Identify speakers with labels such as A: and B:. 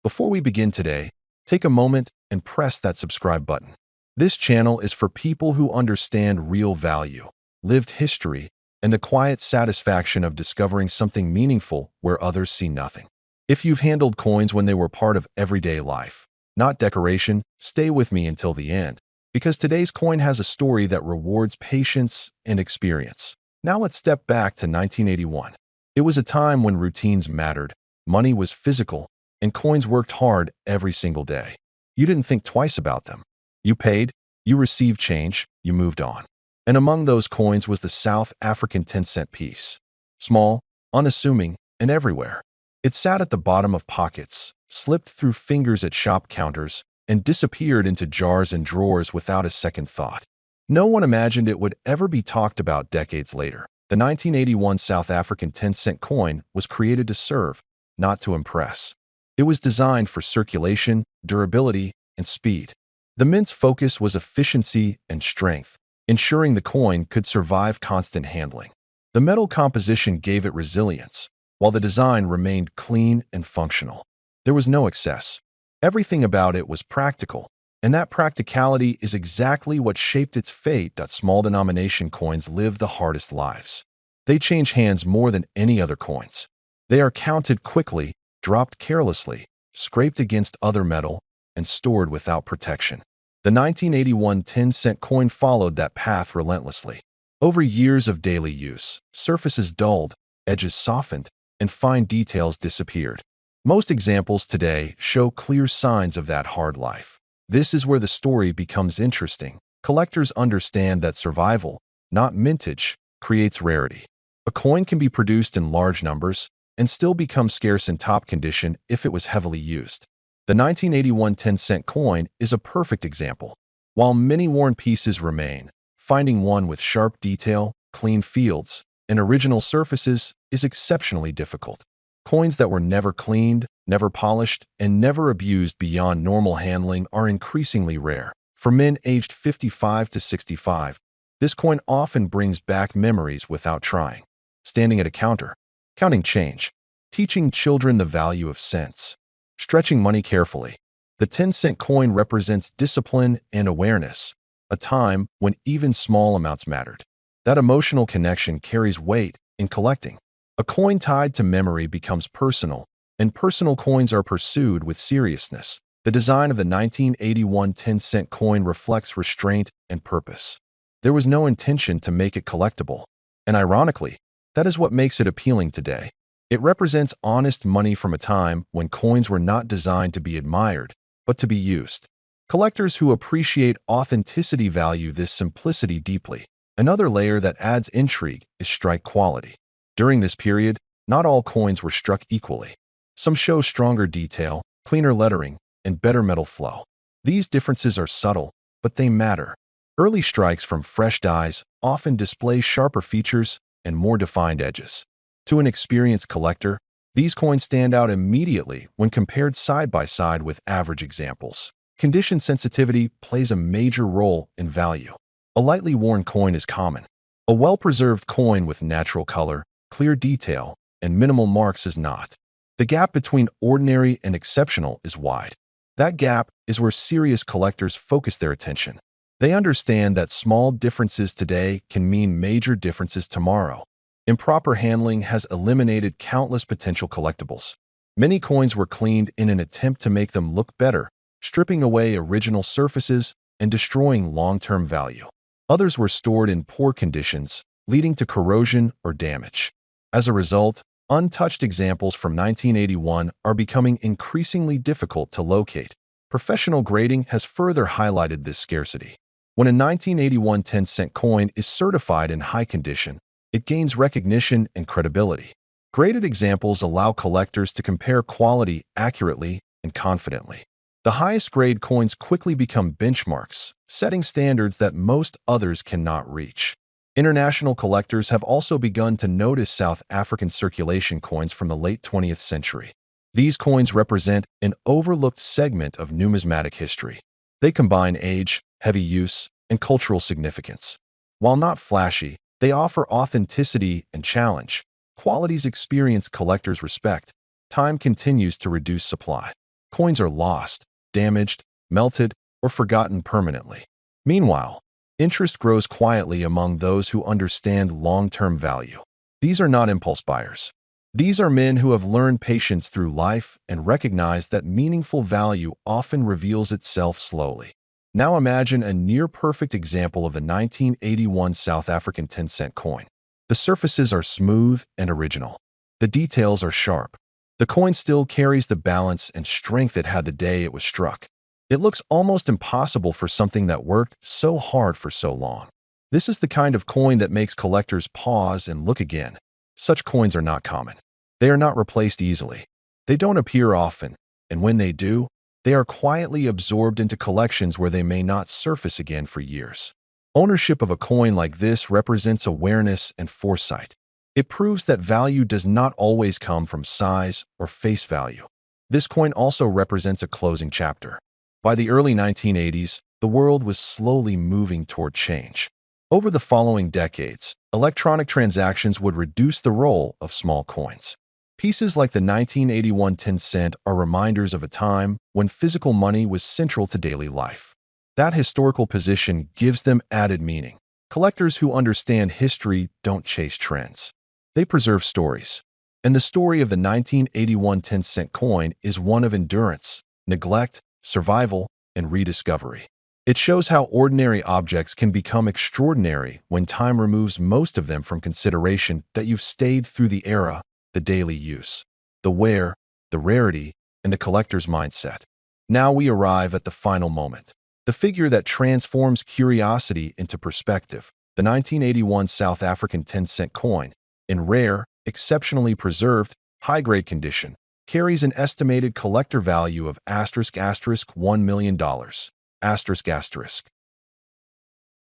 A: Before we begin today, take a moment and press that subscribe button. This channel is for people who understand real value, lived history, and the quiet satisfaction of discovering something meaningful where others see nothing. If you've handled coins when they were part of everyday life, not decoration, stay with me until the end, because today's coin has a story that rewards patience and experience. Now let's step back to 1981. It was a time when routines mattered, money was physical, and coins worked hard every single day. You didn't think twice about them. You paid, you received change, you moved on. And among those coins was the South African 10-cent piece. Small, unassuming, and everywhere. It sat at the bottom of pockets, slipped through fingers at shop counters, and disappeared into jars and drawers without a second thought. No one imagined it would ever be talked about decades later. The 1981 South African 10-cent coin was created to serve, not to impress. It was designed for circulation, durability, and speed. The mint's focus was efficiency and strength, ensuring the coin could survive constant handling. The metal composition gave it resilience, while the design remained clean and functional. There was no excess. Everything about it was practical, and that practicality is exactly what shaped its fate. Small denomination coins live the hardest lives. They change hands more than any other coins. They are counted quickly, dropped carelessly, scraped against other metal, and stored without protection. The 1981 10-cent coin followed that path relentlessly. Over years of daily use, surfaces dulled, edges softened, and fine details disappeared. Most examples today show clear signs of that hard life. This is where the story becomes interesting. Collectors understand that survival, not mintage, creates rarity. A coin can be produced in large numbers and still become scarce in top condition if it was heavily used. The 1981 10-cent coin is a perfect example. While many worn pieces remain, finding one with sharp detail, clean fields, and original surfaces is exceptionally difficult. Coins that were never cleaned, never polished, and never abused beyond normal handling are increasingly rare. For men aged 55 to 65, this coin often brings back memories without trying. Standing at a counter, counting change, teaching children the value of cents, stretching money carefully. The 10-cent coin represents discipline and awareness, a time when even small amounts mattered. That emotional connection carries weight in collecting. A coin tied to memory becomes personal, and personal coins are pursued with seriousness. The design of the 1981 10-cent coin reflects restraint and purpose. There was no intention to make it collectible, and ironically, that is what makes it appealing today. It represents honest money from a time when coins were not designed to be admired, but to be used. Collectors who appreciate authenticity value this simplicity deeply. Another layer that adds intrigue is strike quality. During this period, not all coins were struck equally. Some show stronger detail, cleaner lettering, and better metal flow. These differences are subtle, but they matter. Early strikes from fresh dies often display sharper features and more defined edges. To an experienced collector, these coins stand out immediately when compared side by side with average examples. Condition sensitivity plays a major role in value. A lightly worn coin is common. A well-preserved coin with natural color, clear detail, and minimal marks is not. The gap between ordinary and exceptional is wide. That gap is where serious collectors focus their attention. They understand that small differences today can mean major differences tomorrow. Improper handling has eliminated countless potential collectibles. Many coins were cleaned in an attempt to make them look better, stripping away original surfaces and destroying long-term value. Others were stored in poor conditions, leading to corrosion or damage. As a result, untouched examples from 1981 are becoming increasingly difficult to locate. Professional grading has further highlighted this scarcity. When a 1981 10-cent coin is certified in high condition, it gains recognition and credibility. Graded examples allow collectors to compare quality accurately and confidently. The highest grade coins quickly become benchmarks, setting standards that most others cannot reach. International collectors have also begun to notice South African circulation coins from the late 20th century. These coins represent an overlooked segment of numismatic history. They combine age, heavy use, and cultural significance. While not flashy, they offer authenticity and challenge. Qualities experience collectors' respect. Time continues to reduce supply. Coins are lost, damaged, melted, or forgotten permanently. Meanwhile, interest grows quietly among those who understand long-term value. These are not impulse buyers. These are men who have learned patience through life and recognize that meaningful value often reveals itself slowly. Now imagine a near-perfect example of the 1981 South African 10-cent coin. The surfaces are smooth and original. The details are sharp. The coin still carries the balance and strength it had the day it was struck. It looks almost impossible for something that worked so hard for so long. This is the kind of coin that makes collectors pause and look again. Such coins are not common. They are not replaced easily. They don't appear often, and when they do, they are quietly absorbed into collections where they may not surface again for years. Ownership of a coin like this represents awareness and foresight. It proves that value does not always come from size or face value. This coin also represents a closing chapter. By the early 1980s, the world was slowly moving toward change. Over the following decades, electronic transactions would reduce the role of small coins. Pieces like the 1981 10 cent are reminders of a time when physical money was central to daily life. That historical position gives them added meaning. Collectors who understand history don't chase trends. They preserve stories. And the story of the 1981 10 cent coin is one of endurance, neglect, survival, and rediscovery. It shows how ordinary objects can become extraordinary when time removes most of them from consideration, that you've stayed through the era, the daily use, the wear, the rarity, and the collector's mindset. Now we arrive at the final moment. The figure that transforms curiosity into perspective, the 1981 South African 10 cent coin, in rare, exceptionally preserved, high-grade condition, carries an estimated collector value of $*$1 million.